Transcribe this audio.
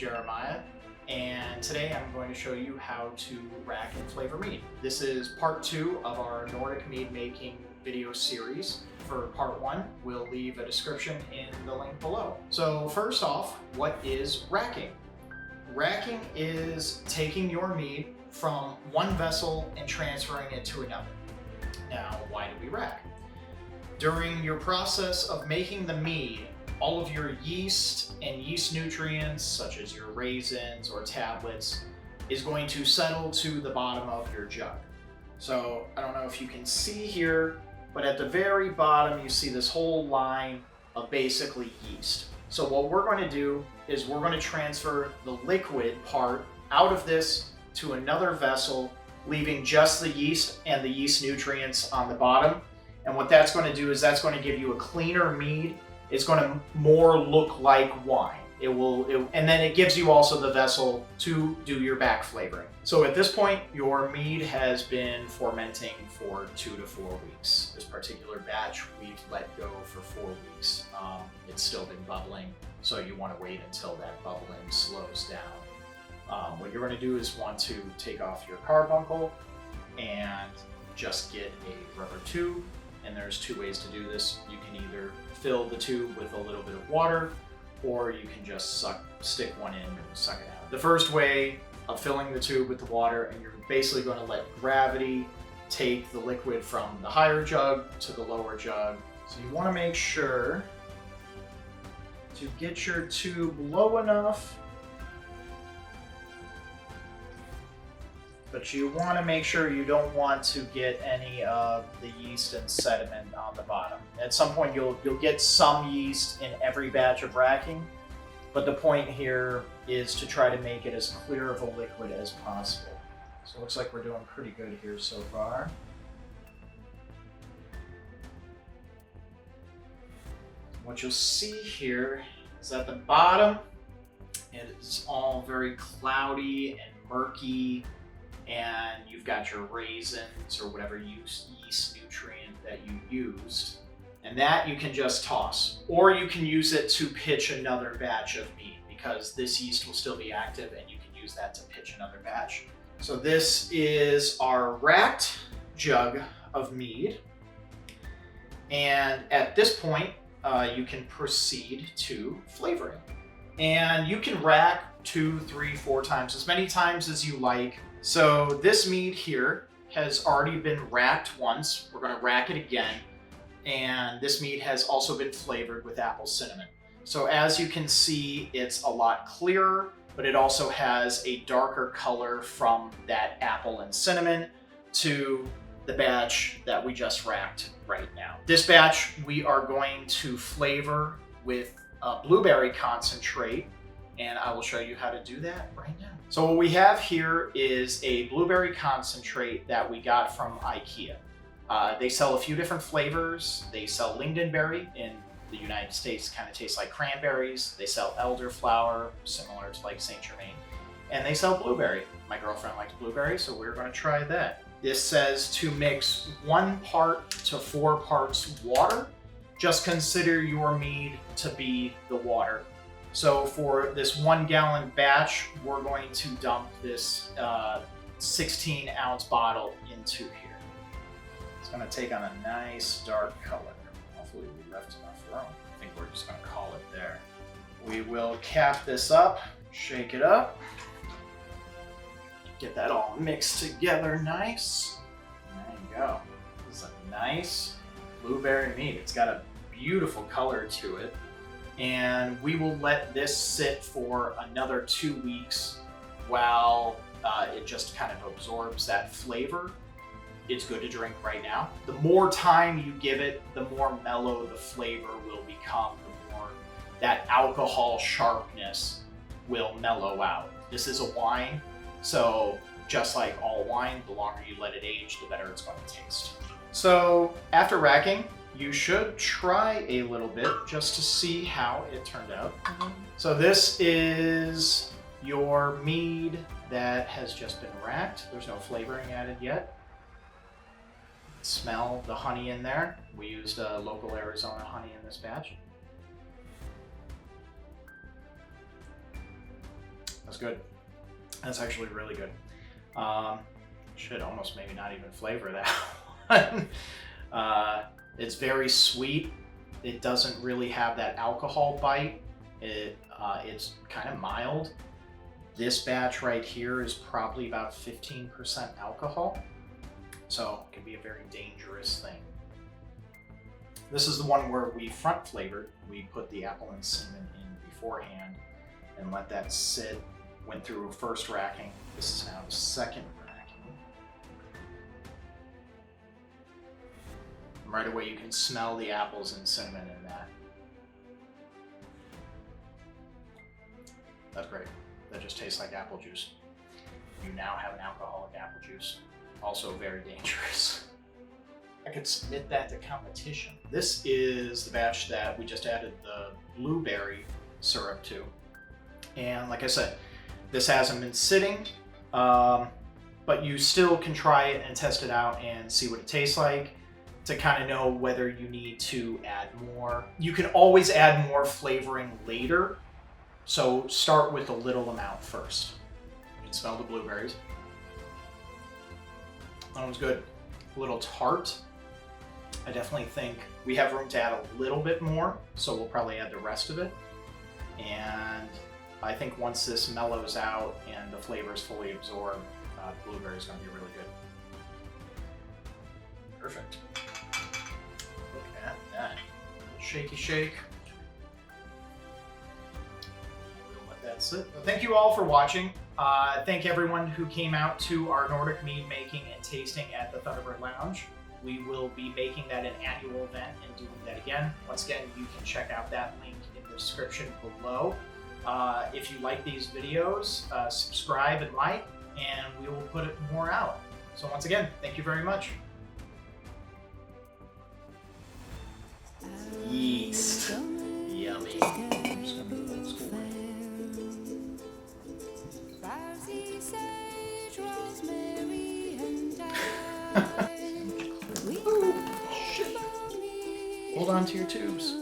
Jeremiah, and today I'm going to show you how to rack and flavor mead. This is part 2 of our Nordic Mead making video series. For part 1, we'll leave a description in the link below. So first off, what is racking? Racking is taking your mead from one vessel and transferring it to another. Now, why do we rack? During your process of making the mead, all of your yeast and yeast nutrients, such as your raisins or tablets, is going to settle to the bottom of your jug. So I don't know if you can see here, but at the very bottom, you see this whole line of basically yeast. So what we're going to do is we're going to transfer the liquid part out of this to another vessel, leaving just the yeast and the yeast nutrients on the bottom. And what that's going to do is that's going to give you a cleaner mead. It's going to more look like wine. And then it gives you also the vessel to do your back flavoring. So at this point, your mead has been fermenting for 2 to 4 weeks. This particular batch we've let go for 4 weeks. It's still been bubbling, so you want to wait until that bubbling slows down. What you're going to do is want to take off your carbuncle and just get a rubber tube. And there's 2 ways to do this. You can either fill the tube with a little bit of water, or you can just stick one in and suck it out. The first way of filling the tube with the water, and you're basically going to let gravity take the liquid from the higher jug to the lower jug. So you want to make sure to get your tube low enough, but you want to make sure you don't want to get any of the yeast and sediment on the bottom. At some point you'll get some yeast in every batch of racking, but the point here is to try to make it as clear of a liquid as possible. So it looks like we're doing pretty good here so far. What you'll see here is at the bottom, it is all very cloudy and murky, and you've got your raisins or whatever yeast nutrient that you used, and that you can just toss, or you can use it to pitch another batch of mead, because this yeast will still be active and you can use that to pitch another batch. So this is our racked jug of mead, and at this point you can proceed to flavoring, and you can rack 2, 3, 4 times, as many times as you like. So this mead here has already been racked once. We're going to rack it again. And this mead has also been flavored with apple cinnamon. So as you can see, it's a lot clearer, but it also has a darker color from that apple and cinnamon to the batch that we just racked right now. This batch we are going to flavor with a blueberry concentrate, and I will show you how to do that right now. So what we have here is a blueberry concentrate that we got from IKEA. They sell a few different flavors. They sell lingonberry in the United States, kind of tastes like cranberries. They sell elderflower, similar to like Saint Germain. And they sell blueberry. My girlfriend likes blueberry, so we're going to try that. This says to mix 1 part to 4 parts water. Just consider your mead to be the water. So for this 1 gallon batch, we're going to dump this 16-ounce bottle into here. It's going to take on a nice dark color. Hopefully we left enough room. I think we're just going to call it there. We will cap this up, shake it up, get that all mixed together nice. There you go. This is a nice blueberry mead. It's got a beautiful color to it. And we will let this sit for another 2 weeks while it just kind of absorbs that flavor. It's good to drink right now. The more time you give it, the more mellow the flavor will become, the more that alcohol sharpness will mellow out. This is a wine, so just like all wine, the longer you let it age, the better it's going to taste. So after racking, you should try a little bit just to see how it turned out. So this is your mead that has just been racked. There's no flavoring added yet. Smell the honey in there. We used local Arizona honey in this batch. That's good. That's actually really good. Should almost maybe not even flavor that one. It's very sweet. It doesn't really have that alcohol bite. It's kind of mild. This batch right here is probably about 15% alcohol, so it can be a very dangerous thing. This is the one where we front flavored. We put the apple and cinnamon in beforehand and let that sit. Went through a first racking. This is now the second racking. And right away you can smell the apples and cinnamon in that. That's great. That just tastes like apple juice. You now have an alcoholic apple juice. Also very dangerous. I could submit that to competition. This is the batch that we just added the blueberry syrup to. And like I said, this hasn't been sitting, but you still can try it and test it out and see what it tastes like to kind of know whether you need to add more. You can always add more flavoring later, so start with a little amount first. You can smell the blueberries. That one's good. A little tart. I definitely think we have room to add a little bit more, so we'll probably add the rest of it. And I think once this mellows out and the flavors fully absorb, blueberry is going to be really good. Perfect. Look at that. Shaky shake. We'll let that sit. Well, thank you all for watching. Thank everyone who came out to our Nordic Mead making and tasting at the Thunderbird Lounge. We will be making that an annual event and doing that again. Once again, you can check out that link in the description below. If you like these videos, subscribe and like, and we will put more out. So once again, thank you very much. Yeast. Yummy. I'm just gonna do that school. Ooh, shit. Hold on to your tubes.